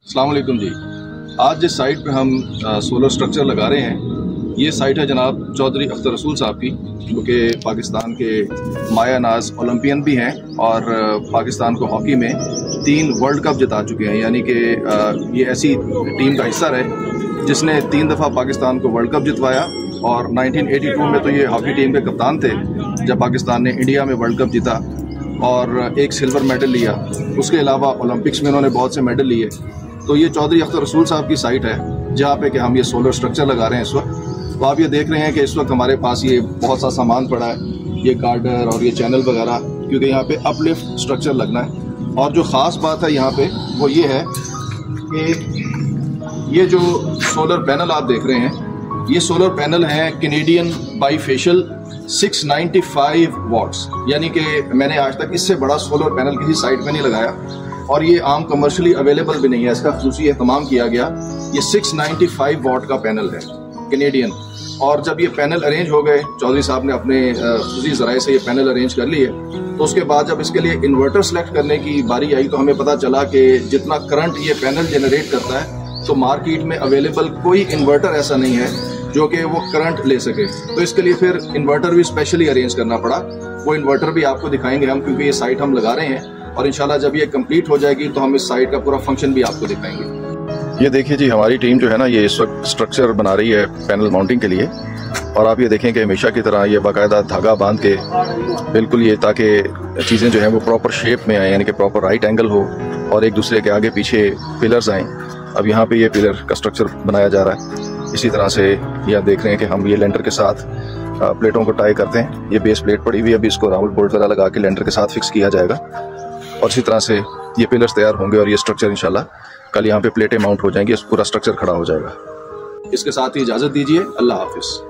अस्सलाम वालेकुम जी। आज जिस साइट पे हम सोलर स्ट्रक्चर लगा रहे हैं, ये साइट है जनाब चौधरी अख्तर रसूल साहब की, जो कि पाकिस्तान के माया नाज ओलंपियन भी हैं और पाकिस्तान को हॉकी में 3 वर्ल्ड कप जिता चुके हैं। यानी कि ये ऐसी टीम का हिस्सा रहे जिसने 3 दफ़ा पाकिस्तान को वर्ल्ड कप जितवाया और 1982 में तो ये हॉकी टीम के कप्तान थे जब पाकिस्तान ने इंडिया में वर्ल्ड कप जीता और एक सिल्वर मेडल लिया। उसके अलावा ओलंपिक्स में इन्होंने बहुत से मेडल लिए। तो ये चौधरी अख्तर रसूल साहब की साइट है जहाँ पे कि हम ये सोलर स्ट्रक्चर लगा रहे हैं इस वक्त। तो आप ये देख रहे हैं कि इस वक्त हमारे पास ये बहुत सा सामान पड़ा है, ये गार्डर और ये चैनल वगैरह, क्योंकि यहाँ पे अपलिफ्ट स्ट्रक्चर लगना है। और जो ख़ास बात है यहाँ पे वो ये है कि ये जो सोलर पैनल आप देख रहे हैं, ये सोलर पैनल हैं कैनेडियन बाईफेशियल 695 वाट्स। यानी कि मैंने आज तक इससे बड़ा सोलर पैनल किसी साइट पे नहीं लगाया और ये आम कमर्शियली अवेलेबल भी नहीं है। इसका खुसूसी एहतमाम किया गया। ये 695 वाट का पैनल है कैनेडियन। और जब ये पैनल अरेंज हो गए, चौधरी साहब ने अपने खुसूसी ज़राए से ये पैनल अरेंज कर लिए, तो उसके बाद जब इसके लिए इन्वर्टर सेलेक्ट करने की बारी आई तो हमें पता चला कि जितना करंट ये पैनल जनरेट करता है तो मार्केट में अवेलेबल कोई इन्वर्टर ऐसा नहीं है जो कि वो करंट ले सके। तो इसके लिए फिर इन्वर्टर भी स्पेशली अरेंज करना पड़ा। वो इन्वर्टर भी आपको दिखाएंगे हम, क्योंकि ये साइट हम लगा रहे हैं और इंशाल्लाह जब ये कंप्लीट हो जाएगी तो हम इस साइट का पूरा फंक्शन भी आपको दिखाएंगे। ये देखिए जी, हमारी टीम जो है ना, ये इस वक्त स्ट्रक्चर बना रही है पैनल माउंटिंग के लिए। और आप ये देखें कि हमेशा की तरह ये बाकायदा धागा बांध के बिल्कुल ये, ताकि चीज़ें जो हैं वो प्रॉपर शेप में आए, यानी कि प्रॉपर राइट एंगल हो और एक दूसरे के आगे पीछे पिलर्स आएँ। अब यहाँ पे ये पिलर का स्ट्रक्चर बनाया जा रहा है। इसी तरह से ये आप देख रहे हैं कि हम ये लेंटर के साथ प्लेटों को टाई करते हैं। ये बेस प्लेट पड़ी हुई है, अभी इसको राउंड बोल्ट वगैरह लगा के लेंटर के साथ फिक्स किया जाएगा और इसी तरह से ये पिलर्स तैयार होंगे और ये स्ट्रक्चर इंशाल्लाह कल यहाँ पे प्लेटें माउंट हो जाएंगी, पूरा स्ट्रक्चर खड़ा हो जाएगा। इसके साथ ही इजाज़त दीजिए। अल्लाह हाफिज़।